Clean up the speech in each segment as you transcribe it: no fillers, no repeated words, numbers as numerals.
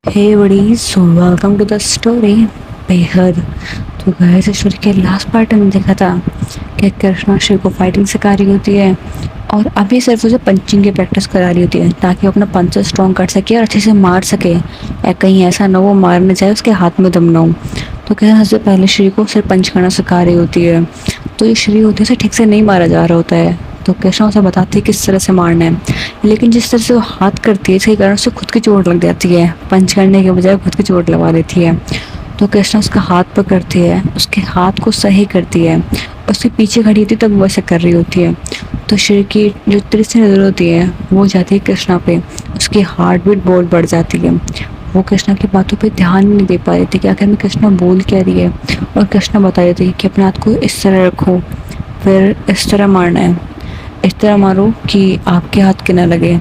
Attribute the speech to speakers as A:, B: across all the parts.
A: Hey buddies, welcome to the story बेहद। तो guys, इस स्टोरी के लास्ट पार्ट में देखा था कि कृष्णा शिव को फाइटिंग सिखा रही होती है और अभी सिर्फ उसे पंचिंग की प्रैक्टिस करा रही होती है ताकि वो अपना पंचर स्ट्रॉन्ग कर सके और अच्छे से मार सके, या कहीं ऐसा ना वो मारने जाए उसके हाथ में दम ना हो। तो क्या सबसे पहले श्री को सिर्फ पंच करना सिखा रही होती है। तो ये श्री होती है उसे ठीक से नहीं मारा जा रहा होता है। तो कृष्णा उसे बताती है किस तरह से मारना है, लेकिन जिस तरह से वो हाथ करती है इसके कारण उसे खुद की चोट लग जाती है। पंच करने के बजाय खुद की चोट लगवा देती है। तो कृष्णा उसका हाथ पकड़ती है, उसके हाथ को सही करती है, उसके पीछे खड़ी होती है तब वो ऐसा कर रही होती है। तो श्री की जो तीसरी नजर होती है वो जाती है कृष्णा पे। उसकी हार्ट बीट बहुत बढ़ जाती है। वो कृष्णा की बातों पे ध्यान नहीं दे पा रही थी कि आखिर में कृष्णा बोल क्या रही है। और कृष्णा बता रही थी कि अपने हाथ को इस तरह रखो, फिर इस तरह मारना है, इस तरह मारो कि आपके हाथ के ना लगे।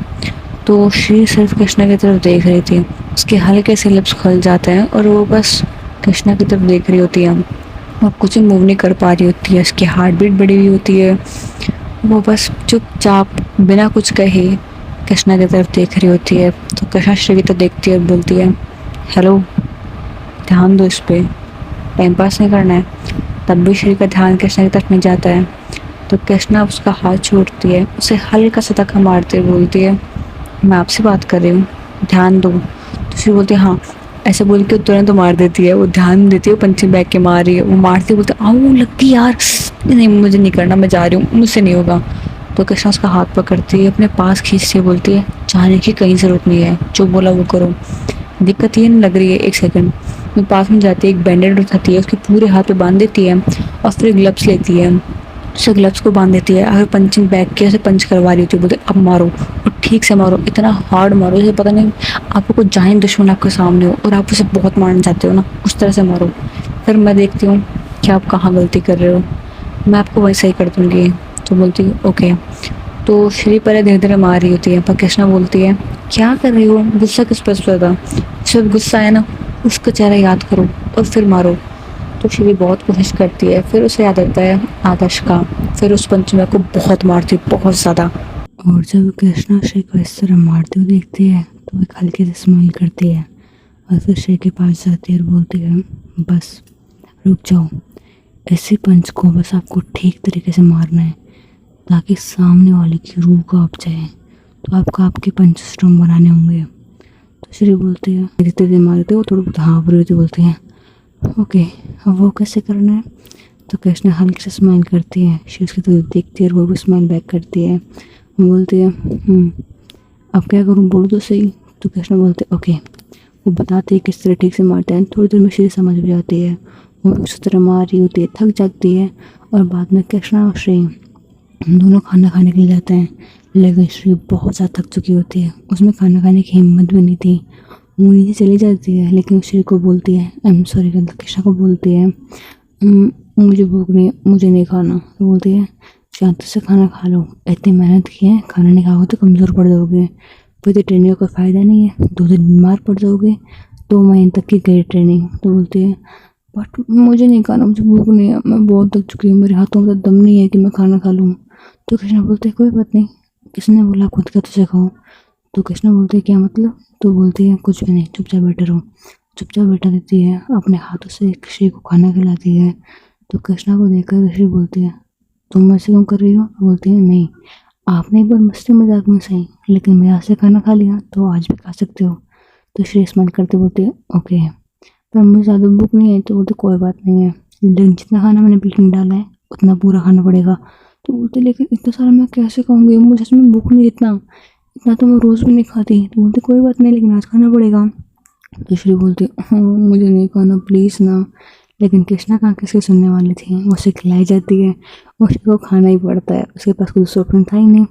A: तो श्री सिर्फ कृष्णा की तरफ देख रही थी। उसके हल्के से लिप्स खुल जाते हैं और वो बस कृष्णा की तरफ देख रही होती है और कुछ मूव नहीं कर पा रही होती है। उसकी हार्ट बीट बढ़ी हुई होती है। वो बस चुपचाप बिना कुछ कहे कृष्णा की तरफ देख रही होती है। तो कृष्णा श्री की तरफ देखती है और बोलती है, हेलो, ध्यान दो इस पे, टाइम पास नहीं करना है। तब भी श्री का ध्यान कृष्णा की तरफ नहीं जाता है। तो कृष्णा उसका हाथ छोड़ती है, उसे हल्का सा धक्का मारते हुए बोलती है, मैं आपसे बात कर रही हूँ, ध्यान दो। तो श्री बोलती है हाँ। ऐसे बोल के तुरंत तो मार देती है। वो ध्यान देती है, वो पंचिंग बैग के मार रही है, वो मारती बोलती है, आओ लगती यार, नहीं मुझे नहीं करना, मैं जा रही हूँ, मुझसे नहीं होगा। तो कृष्णा उसका हाथ पकड़ती है, अपने पास खींचती है, बोलती है जाने की कहीं ज़रूरत नहीं है, जो बोला वो करो। दिक्कत ये नहीं लग रही है, एक सेकंड। वो पास में जाती है, एक बैंडेड उठाती है, उसके पूरे हाथ पे बांध देती है और फिर ग्लव्स लेती है, उसे ग्लव्स को बांध देती है। अगर पंचिंग बैग के उसे पंच करवा रही होती है, बोलते अब मारो और ठीक से मारो, इतना हार्ड मारो जैसे पता नहीं आपको कुछ जाइंट दुश्मन आपके सामने हो और आप उसे बहुत मारना चाहते हो ना, उस तरह से मारो। फिर मैं देखती हूँ कि आप कहाँ गलती कर रहे हो, मैं आपको वही सही कर दूँगी। तो बोलती है ओके। तो श्री पहले धीरे धीरे मार रही होती है, पर कृष्णा बोलती है क्या कर रही हो, गुस्सा किस पर था, जब गुस्सा है ना उसका चेहरा याद करो और फिर मारो। तो श्री बहुत कोशिश करती है, फिर उसे याद आता है आदर्श का। फिर उस पंचमें को बहुत मारती है, बहुत ज़्यादा। और जब कृष्णा श्री को इस तरह मारते हुए देखती है तो एक हल्के से स्माइल करती है और फिर श्री के पास जाती है और बोलती है, बस रुक जाओ, इसी पंच को बस आपको ठीक तरीके से मारना है ताकि सामने वाले की रूह कांप जाए। तो आपको आपके पंच स्ट्रॉन्ग बनाने होंगे। तो श्री बोलती है, धीरे धीरे मारते हो, थोड़ा बहुत हाँ बुरी बोलती हैं, ओके, अब वो कैसे करना है। तो कृष्णा हल्के से स्माइल करती है, श्री उसकी तरफ देखती है और वो भी स्माइल बैक करती है। वो बोलती है अब क्या करूँ, बोलो तो सही। तो कृष्णा बोलते हैं ओके। वो बताते हैं किस तरह ठीक से मारते हैं। थोड़ी देर में श्री समझ भी जाती है, वो उस तरह मार रही होती है, थक जाती है। और बाद में कृष्णा और श्री दोनों खाना खाने के लिए जाते हैं, लेकिन श्री बहुत ज़्यादा थक चुकी होती है, उसमें खाना खाने की हिम्मत भी नहीं थी। वो नीचे चली जाती है, लेकिन श्री को बोलती है, आई एम सॉरी, कृष्णा को बोलती है, मुझे भूख नहीं, मुझे नहीं खाना। तो बोलती है शांति से खाना खा लो, इतनी मेहनत की है, खाना नहीं खाओगे तो कमज़ोर पड़ जाओगे, फिर तो ट्रेनिंग का कोई फ़ायदा नहीं है, 2 दिन बीमार पड़ जाओगे, 2 महीने तक की गई ट्रेनिंग। तो बोलती है बट मुझे नहीं खाना, मुझे भूख नहीं है, मैं बहुत थक चुकी हूँ, मेरे हाथों में दम नहीं है कि मैं खाना खा लूँ। तो कृष्णा बोलते हैं कोई बात नहीं, किसने बोला खुद का तुझे खाओ। तो कृष्णा बोलते हैं क्या मतलब। तो बोलती है कुछ भी नहीं, चुपचाप बैठे रहो। चुपचाप बैठा देती है, अपने हाथों से श्री को खाना खिलाती है। तो कृष्णा को देखकर श्री बोलती है तुम ऐसे क्यों कर रही हो। बोलती है नहीं, आपने एक बार मस्ती मजाक में सही, लेकिन मेरे हाथ से खाना खा लिया तो आज भी खा सकते हो। तो श्री स्माइल करते बोलती है ओके, पर मुझे ज़्यादा भूख नहीं है। तो बोलते कोई बात नहीं है, लेकिन जितना खाना मैंने प्लेट में डाला है उतना पूरा खाना पड़ेगा। तो बोलते लेकिन इतना सारा मैं कैसे खाऊंगी, मुझे सच में भूख नहीं, इतना इतना तो मैं रोज़ भी नहीं खाती। तो बोलते कोई बात नहीं, लेकिन आज खाना पड़ेगा। तो श्री बोलती हाँ मुझे नहीं खाना प्लीज़ ना। लेकिन कृष्णा कहाँ किसकी सुनने वाली थी, वो उसे खिलाई जाती है, उसे को खाना ही पड़ता है, उसके पास कोई दूसरा ऑप्शन था ही नहीं।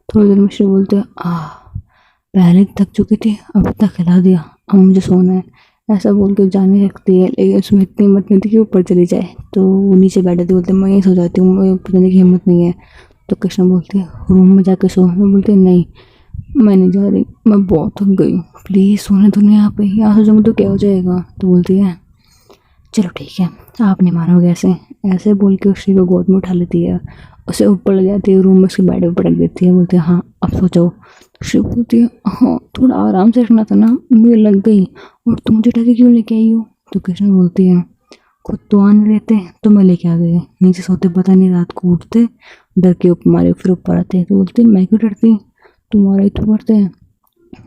A: थोड़ी देर में श्री बोलते हैं पहले थक चुकी थी, अब इतना खिला दिया, अब मुझे सोना है। ऐसा बोल के जाने लगती है, लेकिन उसमें इतनी हिम्मत नहीं थी कि ऊपर चली जाए। तो वो नीचे बैठे थे, बोलते मैं यहीं सो जाती हूँ, मुझे ऊपर जाने की हिम्मत नहीं है। तो कृष्णा बोलती है रूम में जाके सो। वो बोलते नहीं, मैं नहीं जा रही, मैं बहुत थक गई हूँ, प्लीज़ सोने दो ना यहाँ पे, यहाँ सो जाऊँगी तो क्या हो जाएगा। तो बोलती है चलो ठीक है, आप नहीं मानोगे ऐसे ऐसे बोल के श्री को गोद में उठा लेती है, उसे ऊपर ले जाती है, रूम में उसके बेड पर पटक देती है, बोलती है हाँ अब सो जाओ। तो श्री बोलती है हाँ थोड़ा आराम से रखना था ना, मुझे लग गई, और तुम मुझे उठा के क्यों लेके आई हो। तो कृष्णा बोलती है खुद तो आने रहते तो मैं लेके आ गई, नीचे सोते पता नहीं रात को उठते डर के ऊपर मारे फिर ऊपर आते। तो बोलते मैं क्यों डरती, तुम्हारा ही तो करते हैं।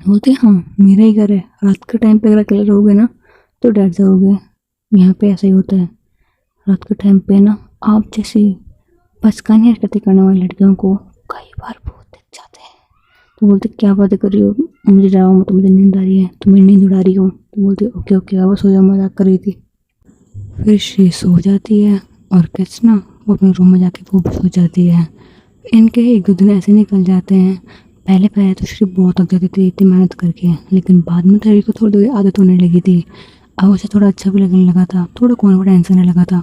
A: बोलते हाँ मेरा ही घर है, रात के टाइम पे अगर अकेले रहोगे ना तो डर जाओगे, यहाँ पे ऐसा ही होता है, रात के टाइम पे ना आप जैसी बचकानी हरकतें करने वाली लड़कियों को कई बार बहुत दिख जाते हैं। तो बोलते क्या बातें कर रही हो, मुझे डराओ मत, मुझे नींद आ रही है, तुम्हें नींद उड़ा रही हो। तो बोलते ओके ओके अब सो जाओ, मजाक कर रही थी। फिर श्री सो जाती है और कृष्णा वो अपने रूम में जाके वो भी सो जाती है। इनके 1-2 दिन ऐसे निकल जाते हैं। पहले पहले तो श्री बहुत थक जाती थी इतनी मेहनत करके, लेकिन बाद में शरीर को थोड़ी थोड़ी आदत होने लगी थी। अब उसे थोड़ा अच्छा भी लगने लगा था, थोड़ा कॉन्फिडेंस आने लगा था।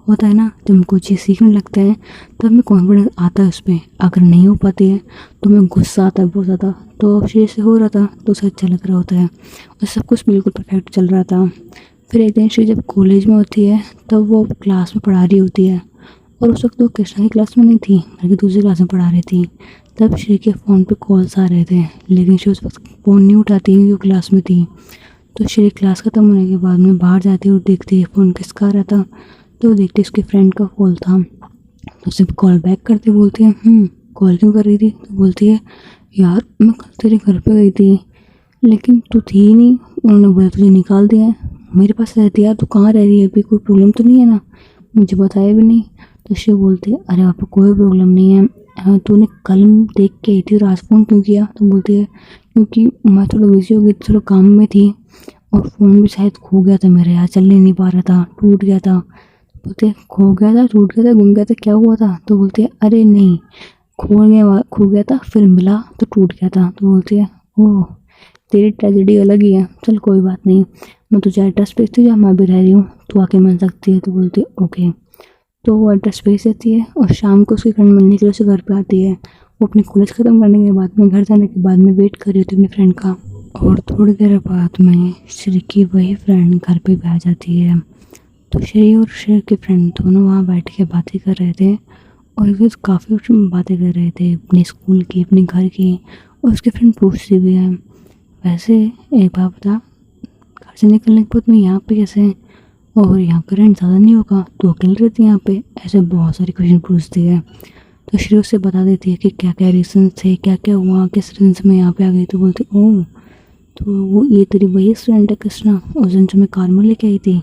A: होता है ना जब हम कोई चीज़ सीखने लगते हैं तो हमें कॉन्फिडेंस आता है उस पर, अगर नहीं हो पाती है तो हमें गुस्सा आता है बहुत ज़्यादा। तो अब श्री से हो रहा था तो उसे अच्छा लग रहा होता है और सब कुछ बिल्कुल परफेक्ट चल रहा था। फिर एक दिन श्री जब कॉलेज में होती है तब वो क्लास में पढ़ा रही होती है, और उस वक्त वो कृष्णा की क्लास में नहीं थी बल्कि दूसरी क्लास में पढ़ा रही थी। तब श्री के फ़ोन पे कॉल्स आ रहे थे, लेकिन श्री उस वक्त फ़ोन नहीं उठाती क्योंकि वो क्लास में थी। तो श्री क्लास ख़त्म होने के बाद में बाहर जाती है और देखती है फ़ोन किसका आ रहा था। तो देखती उसके फ्रेंड का कॉल था। तो उसे कॉल बैक करते बोलती है कॉल क्यों कर रही थी। तो बोलती है यार मैं कल तेरे घर पे गई थी लेकिन तू थी ही नहीं, उन्होंने बोला तुझे निकाल दिया है, मेरे पास रहती है, तू कहाँ रह रही है, अभी कोई प्रॉब्लम तो नहीं है ना, मुझे बताया भी नहीं। तो शिव बोलती है अरे आपको कोई प्रॉब्लम नहीं है, हाँ तूने कल देख के आई थी और आज फ़ोन क्यों किया। तो बोलती है क्योंकि मैं थोड़ा बिजी हो गई थी, थोड़ा काम में थी और फ़ोन भी शायद खो गया था मेरे, यहाँ चल नहीं पा रहा था, टूट गया था। बोलते खो गया था, टूट गया था, गुम गया था, क्या हुआ था। तो बोलती है अरे नहीं, खो गया था फिर मिला तो टूट गया था। तो बोलती है ओह तेरी ट्रेजेडी अलग ही है, चल कोई बात नहीं, मैं तुझे एड्रेस भेजती हूँ जहाँ मैं भी रह रही हूँ, तू आके मिल सकती है। तो बोलती है ओके। तो वो एड्रेस भेज देती है और शाम को उसके फ्रेंड मिलने के लिए उसे घर पे आती है। वो अपनी कॉलेज ख़त्म करने के बाद में घर जाने के बाद में वेट कर रही होती है अपनी फ्रेंड का। और थोड़ी देर बाद में श्री की वही फ्रेंड घर पे भी आ जाती है। तो श्री और श्री के फ्रेंड दोनों वहाँ बैठ के बातें कर रहे थे और वे काफ़ी बातें कर रहे थे अपने स्कूल की, अपने घर की। और उसके फ्रेंड पूछती भी है वैसे एक बात बता, घर से निकलने के बाद में यहाँ पे कैसे हैं, और यहाँ का रेंट ज़्यादा नहीं होगा, तो अकेले रहती है यहाँ पे, ऐसे बहुत सारे क्वेश्चन पूछती है। तो श्री उससे बता देती है कि क्या क्या रीज़न थे, क्या क्या हुआ, किस रीज़न से मैं यहाँ पे आ गई। तो बोलती ओह तो वो ये तेरी वही स्टूडेंट है कृष्णा, उस दिन जो मैं कार में लेके आई थी।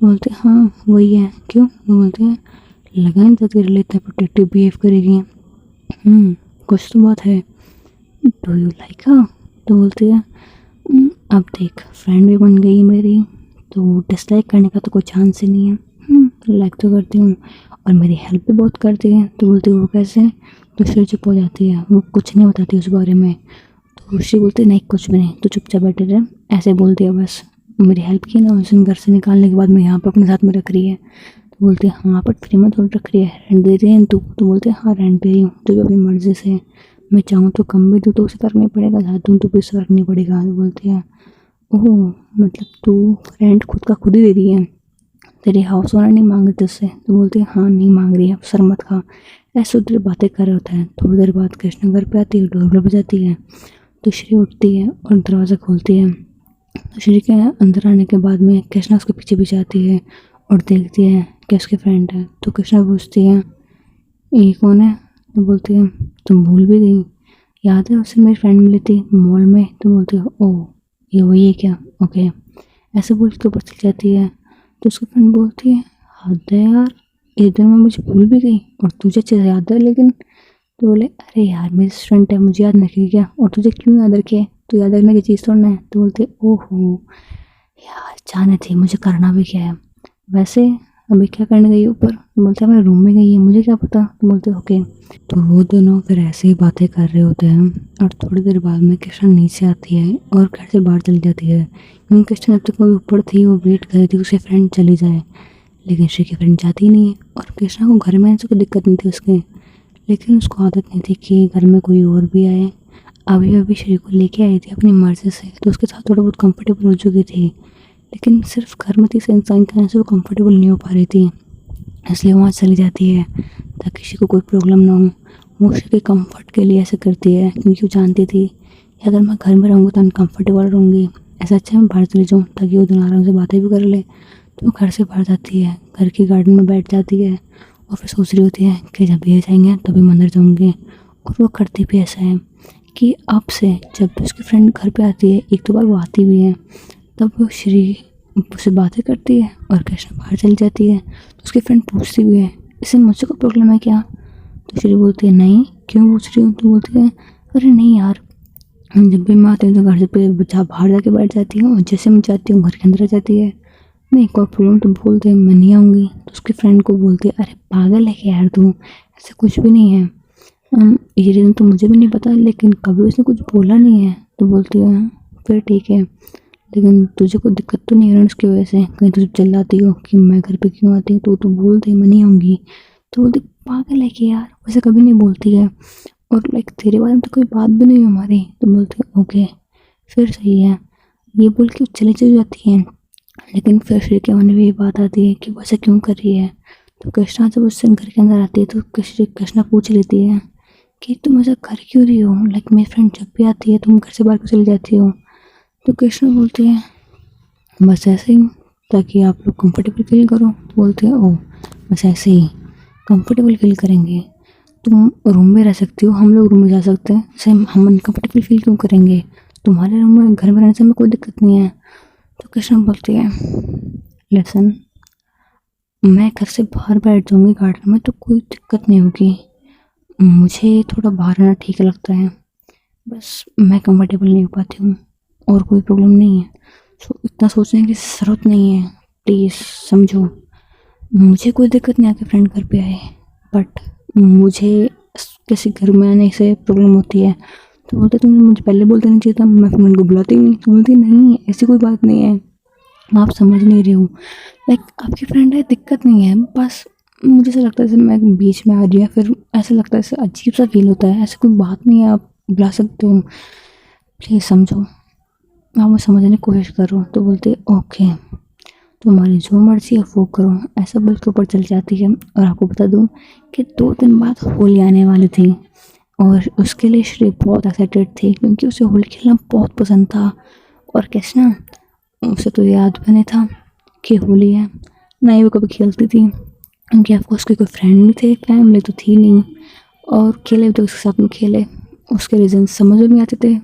A: बोलते हाँ वही है, क्यों। वो बोलते हैं लगा नहीं था तेरे लिए इतना प्रोटेक्टिव बिहेव करेगी, कुछ तो बात है, डू यू लाइक हर। तो बोलती है अब देख फ्रेंड भी बन गई है मेरी, तो डिसलाइक करने का तो कोई चांस ही नहीं है, लाइक तो करती हूँ और मेरी हेल्प भी बहुत करती है। तो बोलती है वो कैसे। तो श्री चुप हो जाती है, वो कुछ नहीं बताती उस बारे में। तो श्री बोलती नहीं कुछ भी नहीं, तो चुपचाप बैठे रहे, ऐसे बोलती है बस, मेरी हेल्प की ना उस दिन घर से निकालने के बाद में यहाँ पर अपने साथ में रख रही है। तो बोलते हैं हाँ पर फ्री में थोड़ी रख रही है, रेंट दे रही है तू। तो बोलते हैं हाँ रेंट दे रही हूँ, तो अपनी मर्ज़ी से, मैं चाहूँ तो कम भी दूँ तो उसे फ़र्क नहीं पड़ेगा, ज़्यादा दूँ तो भी उसे फ़र्क नहीं पड़ेगा। तो बोलती है ओह मतलब तू रेंट खुद का खुद ही दे रही है, तेरी हाउस ओनर नहीं मांग रही तुझसे। तो बोलती है हाँ नहीं मांग रही है, सर मत खा। ऐसे उधर बातें कर रहे होता है। थोड़ी देर बाद कृष्णा घर पे आती है, डोर बजाती है। तो श्री उठती है और दरवाज़ा खोलती है। तो श्री के अंदर आने के बाद में कृष्णा उसके पीछे पीछे आती है और देखती है कि उसके फ्रेंड है। तो कृष्णा पूछती है ये कौन है। तो बोलती है तुम भूल भी गई, याद है उससे मेरी फ्रेंड मिली थी मॉल में। तो बोलती है ओह ये वही है क्या, ओके। ऐसे बोल के ऊपर चली जाती है। तो उसकी फ्रेंड बोलती है हद है यार, इधर में मुझे भूल भी गई और तुझे अच्छे से याद है लेकिन। तो बोले अरे यार मेरी फ्रेंड है, मुझे याद रखेगी क्या, और तुझे क्यों याद रखे, तो याद रखने की चीज़ थोड़ा है। तो बोलते ओहो यार जाने थी, मुझे करना भी क्या है, वैसे अभी क्या करने गई ऊपर। तो बोलते हैं मेरे रूम में गई है, मुझे क्या पता। तो बोलते ओके। तो वो दोनों फिर ऐसे ही बातें कर रहे होते हैं और थोड़ी देर बाद में कृष्णा नीचे आती है और घर से बाहर चली जाती है, क्योंकि कृष्णा जब तक वो ऊपर थी वो वेट कर रही थी उसकी फ्रेंड चली जाए, लेकिन श्री की फ्रेंड जाती नहीं है। और कृष्णा को घर में आने से कोई दिक्कत नहीं थी उसके, लेकिन उसको आदत नहीं थी कि घर में कोई और भी आए। अभी अभी श्री को लेके आई थी अपनी मर्ज़ी से, तो उसके साथ थोड़ा बहुत कंफर्टेबल हो चुकी थी, लेकिन सिर्फ घर में थी इस इंसान के आने से वो कंफर्टेबल नहीं हो पा रही थी, इसलिए वहाँ चली जाती है ताकि किसी को कोई प्रॉब्लम ना हो। वो उसके कंफर्ट के लिए ऐसा करती है क्योंकि वो जानती थी कि अगर मैं घर में रहूँगी तो अनकम्फर्टेबल रहूँगी, ऐसा अच्छा मैं बाहर चली जाऊँ ताकि वो दोनों आराम से बातें भी कर ले। तो वो घर से बाहर जाती है, घर के गार्डन में बैठ जाती है और फिर सोच रही होती है कि जब ये जाएंगे तभी मंदिर जाऊँगी। और वो करती भी ऐसा है कि अब से जब भी उसकी फ्रेंड घर पे आती है, एक दो बार वो आती भी है, तब वो श्री उससे बातें करती है और कृष्णा बाहर चली जाती है। तो उसकी फ्रेंड पूछती भी है, इससे मुझसे कोई प्रॉब्लम है क्या? तो श्री बोलती है नहीं, क्यों पूछ रही हूँ? तो बोलती है अरे नहीं यार, जब भी मैं आती हूँ तो घर से पे बाहर जाके बैठ जाती हूँ और जैसे मैं चाहती हूँ घर के अंदर आ जाती है। नहीं कोई प्रॉब्लम तो बोलते मैं नहीं आऊँगी। तो उसकी फ्रेंड को बोलती है अरे पागल है क्या यार तू, ऐसा कुछ भी नहीं है। ये रीज़न तो मुझे भी नहीं पता, लेकिन कभी उसने कुछ बोला नहीं है। तो बोलती है फिर ठीक है, लेकिन तुझे कोई दिक्कत तो नहीं है ना उसकी वजह से? कहीं तुझे चिल्लाती हो कि मैं घर पे क्यों आती हूँ, तो तू बोलते मैं नहीं आऊँगी। तो बोलती पागल है कि यार, वैसे कभी नहीं बोलती है और लाइक तेरे बारे में तो कोई बात भी नहीं है हमारी। तो बोलती है ओके फिर सही है, ये बोल के चली चली जाती है। लेकिन फिर के मन में ये बात आती है कि वो ऐसा क्यों कर रही है। तो कृष्णा जब उससे घर के अंदर आती है तो कृष्णा पूछ लेती है कि तुम ऐसा कर क्यों रही हो, लाइक मेरी फ्रेंड जब भी आती है तुम घर से बाहर क्यों चली जाती हो? तो कृष्णा बोलती है बस ऐसे ही, ताकि आप लोग कंफर्टेबल फील करो। तो बोलते हैं ओह बस ऐसे ही कंफर्टेबल फील करेंगे, तुम रूम में रह सकती हो, हम लोग रूम में जा सकते हैं, सेम हम अनकम्फर्टेबल फील क्यों करेंगे? तुम्हारे रूम में घर में रहने से हमें कोई दिक्कत नहीं है। तो कृष्णा बोलती है लेसन, मैं घर से बाहर बैठ जाऊँगी गार्डन में तो कोई दिक्कत नहीं होगी, मुझे थोड़ा बाहर रहना ठीक लगता है, बस मैं कंफर्टेबल नहीं हो पाती हूँ और कोई प्रॉब्लम नहीं है। सो इतना सोचने की ज़रूरत नहीं है, प्लीज़ समझो। मुझे कोई दिक्कत नहीं आके फ्रेंड घर पे आए, बट मुझे किसी घर में आने से प्रॉब्लम होती है। तो बोलते तुमने मुझे पहले बोलते नहीं चाहिए था, मैं फ्रेंड को बुलाती नहीं। तो बोलती नहीं ऐसी कोई बात नहीं है, आप समझ नहीं रहे हो, लाइक आपकी फ्रेंड है दिक्कत नहीं है, बस मुझे ऐसा लगता है जैसे मैं बीच में आ रही है, फिर ऐसा लगता है ऐसा अजीब सा फील होता है, ऐसी कोई बात नहीं है, आप बुला सकते हो, प्लीज़ समझो, आप मुझे समझने की कोशिश करो। तो बोलते ओके तुम्हारी जो मर्जी है वो करो, ऐसा बोल के ऊपर चल जाती है। और आपको बता दूँ कि 2 दिन बाद होली आने वाली थी और उसके लिए श्री बहुत एक्साइटेड थी क्योंकि उसे होली खेलना बहुत पसंद था। और कैसे ना, उसे तो याद भी नहीं था कि होली है, ना ही वो कभी खेलती थी क्योंकि ऑफकोर्स उसके कोई फ्रेंड नहीं थे, फैमिली तो थी नहीं, और खेले भी तो उसके साथ में खेले, उसके रीज़न समझ में नहीं आते थे,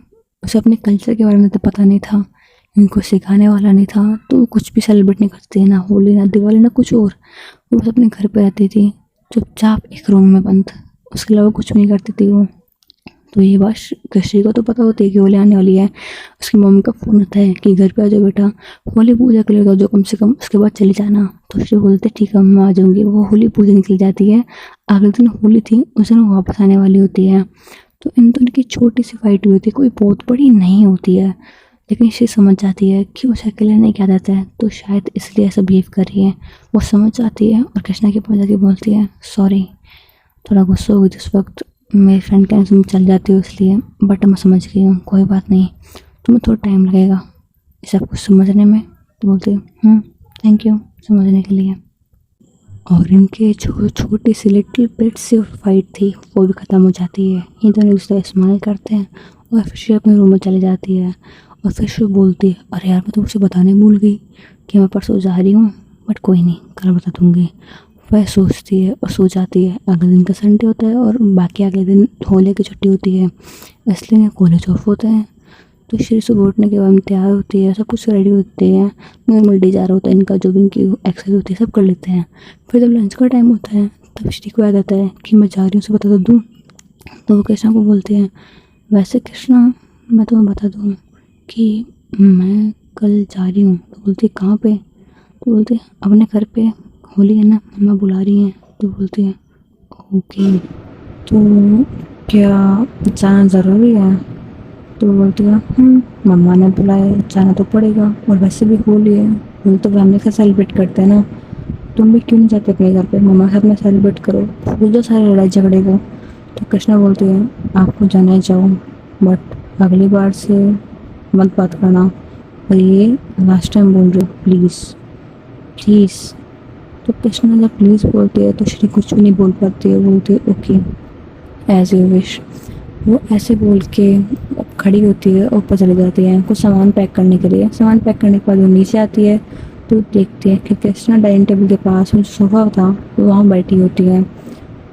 A: उसे अपने कल्चर के बारे में तो पता नहीं था, इनको सिखाने वाला नहीं था, तो वो कुछ भी सेलिब्रेट नहीं करती, ना होली ना दिवाली ना कुछ और, वो बस अपने घर पे रहती थी चुपचाप एक रूम में बंद, उसके अलावा कुछ भी नहीं करती थी वो। तो ये बात कृषि को तो पता होती है कि होली आने वाली है, उसकी मम्मी का फ़ोन आता है कि घर पे आ जाओ बेटा, होली पूजा कर लेगा जो कम से कम, उसके बाद चले जाना। तो श्री बोलते ठीक है मैं आ जाऊँगी। वो होली पूजा निकल जाती है, अगले दिन होली थी, उस दिन वो वापस आने वाली होती है। तो इन दोनों की छोटी सी फाइट हुई थी, कोई बहुत बड़ी नहीं होती है, लेकिन श्री समझ जाती है कि उसे अकेले नहीं किया जाता है, तो शायद इसलिए ऐसा बिहेव कर रही है। वो समझ जाती है और कृष्णा के पास जाके बोलती है सॉरी, थोड़ा गुस्सा हो गई जिस वक्त, मेरी फ्रेंड के तुम चल जाती हो इसलिए, बट मैं समझ गई हूँ, कोई बात नहीं, तुम्हें थोड़ा टाइम लगेगा ये सब कुछ समझने में। तो बोलती हूँ थैंक यू समझने के लिए। और इनके जो छोटी सी लिटिल बिट से फाइट थी वो भी ख़त्म हो जाती है, ये दोनों दूसरे इस्तेमाल करते हैं और फिर she अपने रूम में चली जाती है। और फिर she बोलती है अरे यार मैं तो उसे बताने भूल गई कि मैं परसों जा रही हूँ, बट कोई नहीं कल बता दूँगी। वह सोचती है और सो जाती है। अगले दिन का संडे होता है और बाकी अगले दिन होली की छुट्टी होती है, इसलिए कॉलेज ऑफ होता है। तो श्री सुबह उठने के बाद में तैयार होती है, सब कुछ रेडी होते हैं, नॉर्मल डे जा रहा होता है इनका, जो भी इनकी एक्सरसाइज होती है सब कर लेते हैं। फिर जब लंच का टाइम होता है तब श्री को याद आता है कि मैं जा रही हूँ, उसे बता दूँ। तो वो कृष्णा को बोलते हैं वैसे कृष्णा मैं तुम्हें बता दूँ कि मैं कल जा रही हूँ। तो बोलती है कहाँ पे? तो बोलते अपने घर पे, होली है ना, मम्मा बुला रही हैं। तो बोलती है ओके तो क्या जाना ज़रूरी है? तो बोलती है मम्मा ने बुलाया जाना तो पड़ेगा, और वैसे भी होली है, होली तो फैमिली के साथ सेलिब्रेट करते हैं ना, तुम भी क्यों नहीं जाते अपने घर पे, मम्मा के साथ में सेलिब्रेट करो, भूल जाओ सारे लड़ाई झगड़े को। तो कृष्णा बोलती है आपको जाना ही जाओ, बट अगली बार से मत बात करना, और ये लास्ट टाइम बोल रही हूँ, प्लीज़ प्लीज़। तो कृष्णा जब प्लीज़ बोलती है तो श्री कुछ भी नहीं बोल पाती है, बोलती है ओके एज यू विश। वो ऐसे बोल के खड़ी होती है, ऊपर चली जाती है कुछ सामान पैक करने के लिए। सामान पैक करने के बाद वो नीचे आती है तो देखती है कि कृष्णा डाइनिंग टेबल के पास में जो सोफ़ा था वहाँ बैठी होती है।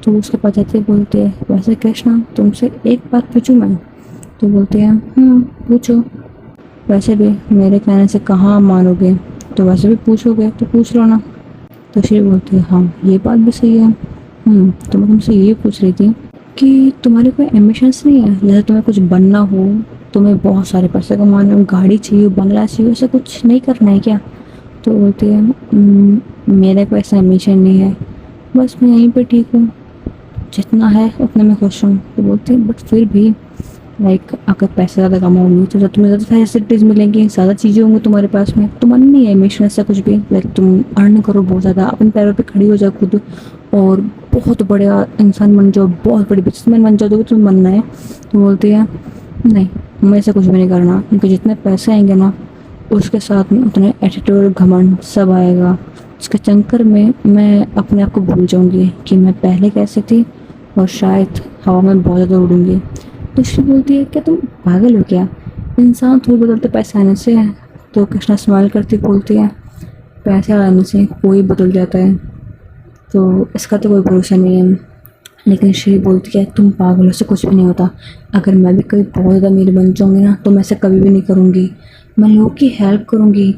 A: तो उसके पास जाते बोलते हैं, वैसे कृष्णा तुमसे एक बात पूछूं मैं? तो बोलते हैं पूछो। वैसे भी मेरे कहने से कहाँ मानोगे, तो वैसे भी पूछोगे तो पूछ लो ना। तो श्री बोलती है हाँ ये बात भी सही है। तो मैं तुमसे ये पूछ रही थी कि तुम्हारे कोई एम्बिशंस नहीं है, जैसे तुम्हें कुछ बनना हो, तुम्हें बहुत सारे पैसे कमाने हो, गाड़ी चाहिए, बंगला चाहिए, ऐसा कुछ नहीं करना है क्या? तो बोलती है मेरा कोई ऐसा एम्बिशन नहीं है, बस मैं यहीं पे ठीक हूँ, जितना है उतने में खुश हूँ। तो बोलती है बट फिर भी लाइक अगर पैसे ज़्यादा कमाओगी तो तुम्हें ज़्यादा फैसिलिटीज़ मिलेंगी, ज़्यादा चीज़ें होंगी तुम्हारे पास में। तो मन नहीं है एम्बिशन ऐसा कुछ भी, लाइक तुम अर्न करो बहुत ज़्यादा, अपने पैरों पे खड़ी हो जाओ खुद और बहुत बड़ा इंसान बन जाओ, बहुत बड़ी बिजनेसमैन बन जाओ, तो तुम्हें बनना है। तो बोलती है नहीं मैं ऐसा कुछ भी नहीं करना, क्योंकि जितने पैसे आएंगे ना उसके साथ में उतने एटीट्यूड घमंड सब आएगा। उसके चक्कर में मैं अपने आप को भूल जाऊंगी कि मैं पहले कैसे थी और शायद हवा में बहुत ज़्यादा उड़ूंगी। तो श्री बोलती है क्या तुम पागल हो क्या, इंसान थोड़ी बदलते पैसे आने से। तो कृष्णा स्माइल करती बोलती है पैसे आने से कोई बदल जाता है, तो इसका तो कोई भरोसा नहीं है। लेकिन श्री बोलती है तुम पागल हो, से कुछ भी नहीं होता। अगर मैं भी कभी बहुत ज़्यादा अमीर बन जाऊँगी ना तो मैं ऐसा कभी भी नहीं करूँगी, मैं लोगों की हेल्प करूँगी।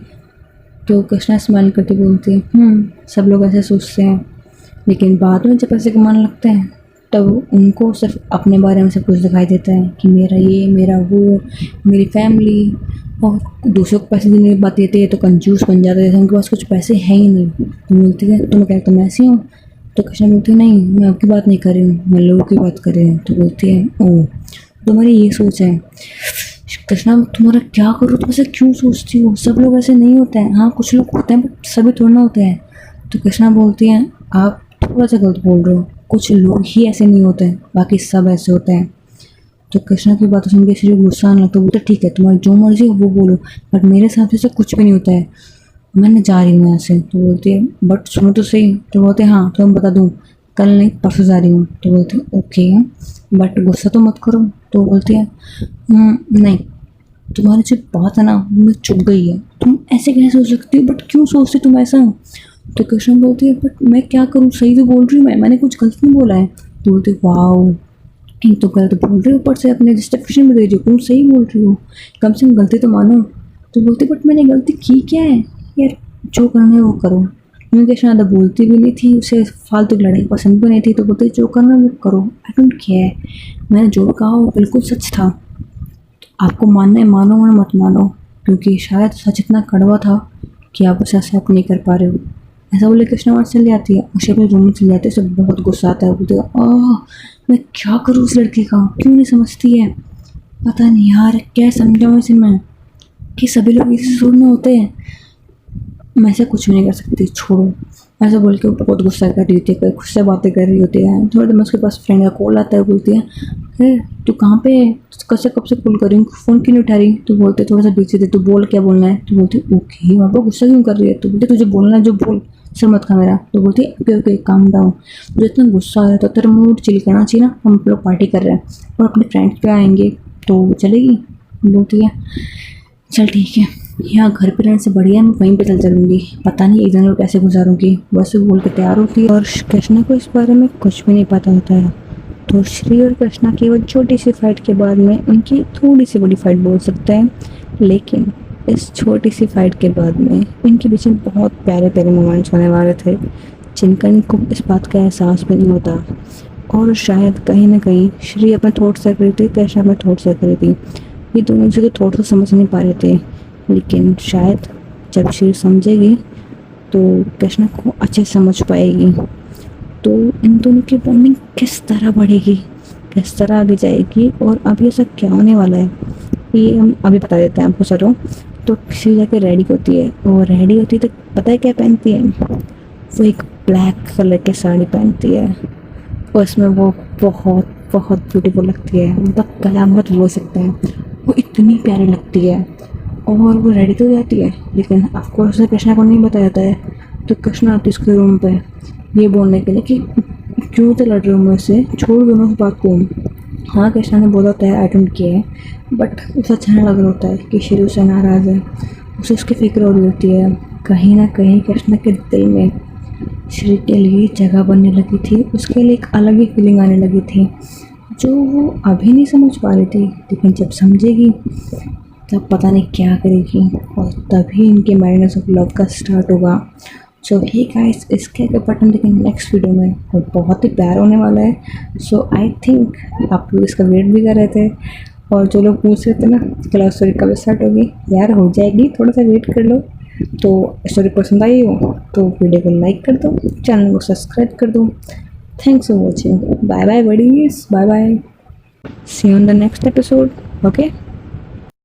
A: तो कृष्णा स्माइल करके बोलती है सब लोग ऐसे सोचते हैं, लेकिन बाद में जब पैसे कमाने लगते हैं तब उनको सिर्फ अपने बारे में सब कुछ दिखाई देता है कि मेरा ये मेरा वो मेरी फैमिली, और दूसरों को पैसे देने की बात देते हैं तो कंजूस बन जाते हैं, उनके पास कुछ पैसे हैं ही नहीं। तो बोलती है तुम्हें क्या तुम ऐसी हो? तो कृष्णा बोलती है नहीं मैं आपकी बात नहीं कर रही हूँ, मैं लोगों की बात कर रही हूँ। तो बोलती है ओह तुम्हारी ये सोच है। कृष्णा तुम्हारा क्या करो, तुम ऐसे क्यों सोचती हो, सब लोग ऐसे नहीं होते हैं। हाँ कुछ लोग होते हैं बट सभी थोड़ा ना होते हैं। तो कृष्णा बोलती है आप थोड़ा सा गलत बोल रहे हो, कुछ लोग ही ऐसे नहीं होते हैं, बाकी सब ऐसे होते हैं। तो कृष्णा की बात सुन के श्री गुस्सा आने लगता है, बोलते ठीक है तुम्हारी जो मर्जी हो वो बोलो, बट मेरे साथ से कुछ भी नहीं होता है, मैंने जा रही हूँ यहाँ से। तो बोलती है बट सुनो तो सही। तो बोलते हैं हाँ तो मैं बता दूँ कल नहीं परसों जा रही हूँ। तो बोलते हैं ओके बट गुस्सा तो मत करो। तो बोलती है नहीं तुम्हारी जो बात है ना मुझे चुभ गई है, तुम ऐसे कैसे सोच सकती हो, बट क्यों सोचती तुम ऐसा? तो कृष्ण बोलती है बट मैं क्या करूँ, सही तो बोल रही हूँ मैंने कुछ गलत नहीं बोला है। तो बोलती है वाओ तो गलत बोल रही हो, ऊपर से अपने जस्टिफिकेशन भी दे रही हो, तुम सही बोल रही हो, कम से कम गलती तो मानो। तो बोलती बट मैंने गलती की क्या है यार, जो करना है वो करो। मैं कृष्ण ज़्यादा बोलती भी नहीं थी, उसे फालतू की लड़ाई पसंद भी नहीं थी, तो बोलती जो करना है वो करो, आई डोंट केयर, मैंने जो कहा वो बिल्कुल सच था। आपको मानना है मानो और मत मानो, क्योंकि शायद सच इतना कड़वा था कि आप उसे एक्सेप्ट नहीं कर पा रहे हो। ऐसा बोले कृष्णा वहाँ चली जाती है, उसे अपने रूम में चली जाती है, उसे बहुत गुस्सा आता है, बोलती है मैं क्या करूँ उस लड़की का, क्यों नहीं समझती है, पता नहीं यार क्या समझाऊँ इसे मैं कि सभी लोग इसे छोड़ने होते हैं, मैं ऐसा कुछ भी नहीं कर सकती, छोड़ो। ऐसा बोल के वो बहुत गुस्सा कर रही होती है, खुद से बातें कर रही होती है। थोड़ी देर में उसके पास फ्रेंड का कॉल आता है, बोलती है अरे तू कहाँ पे है, कैसे कब से कॉल कर रही हूँ, फ़ोन क्यों नहीं उठा रही? तो बोलते थोड़ा सा बिजी थे, तो बोल क्या बोलना है? तो बोलती ओके वहाँ पर गुस्सा क्यों कर रही है? तो बोलते तुझे बोलना है जो बोल, सर मत खा मेरा। तो बोलती ओके ओके काम डाउन, मुझे इतना गुस्सा आ रहा था, तेरा मूड चिल करना चाहिए ना, हम लोग पार्टी कर रहे हैं और अपने फ्रेंड्स पे आएंगे तो चलेगी? बोलती है चल ठीक है, यहाँ घर पे रहने से बढ़िया मैं वहीं पे चल चलूँगी, पता नहीं एक दिन और कैसे गुजारूँगी। बस बोल के तैयार होती है और कृष्णा को इस बारे में कुछ भी नहीं पता होता है। तो श्री और कृष्णा की वो छोटी सी फाइट के बाद में उनकी थोड़ी सी बड़ी फाइट बोल सकते हैं, लेकिन इस छोटी सी फाइट के बाद में इनके बीच में बहुत प्यारे प्यारे मोमेंट्स होने वाले थे, जिनका इनको इस बात का एहसास भी नहीं होता। और शायद कहीं ना कहीं श्री अपने थॉट्स रख रही थी, कृष्णा अपने थॉट्स रख रही थी, ये दोनों एक दूसरे के थॉट्स को समझ नहीं पा रहे थे, लेकिन शायद जब श्री समझेगी तो कृष्णा को अच्छे से समझ पाएगी। तो इन दोनों की बॉन्डिंग किस तरह बढ़ेगी, किस तरह आगे जाएगी और अभी ऐसा क्या होने वाला है ये हम अभी बता देते हैं आपको। चलो तो श्री जाके रेडी होती है और रेडी होती है तो पता है क्या पहनती है, वो एक ब्लैक कलर की साड़ी पहनती है और उसमें वो बहुत बहुत ब्यूटीफुल लगती है, मतलब कलामत बोल सकते हैं, वो इतनी प्यारी लगती है। और वो रेडी तो हो जाती है, लेकिन ऑफकोर्स उसे कृष्णा को नहीं बताया जाता है। तो कृष्णा आती है उसके रूम पे ये बोलने के लिए कि क्यों तो लड़ रहे हो मुझसे, छोड़ दो ना उस बात को। हाँ, कृष्णा ने बोला होता है आई डोंट केयर, बट उसे अच्छा नहीं लग रहा होता है कि श्री उससे नाराज़ है। उसे उसकी फिक्र हो रही होती है। कहीं ना कहीं कृष्णा के दिल में श्री के लिए जगह बनने लगी थी, उसके लिए एक अलग ही फीलिंग आने लगी थी जो वो अभी नहीं समझ पा रही थी, लेकिन जब समझेगी तब पता नहीं क्या करेगी, और तभी इनके मैरिनेस ऑफ लव का स्टार्ट होगा। सो ही गाइस, इसके आगे बटन देखें नेक्स्ट वीडियो में, वो बहुत ही प्यार होने वाला है। सो आई थिंक आप लोग इसका वेट भी कर रहे थे, और जो लोग पूछ रहे थे ना कि लव स्टोरी कब स्टार्ट होगी, यार हो जाएगी, थोड़ा सा वेट कर लो। तो स्टोरी पसंद आई हो तो वीडियो को लाइक कर दो, चैनल को सब्सक्राइब कर दो। Thanks for watching, bye bye buddies, bye bye, see you on the next episode, okay.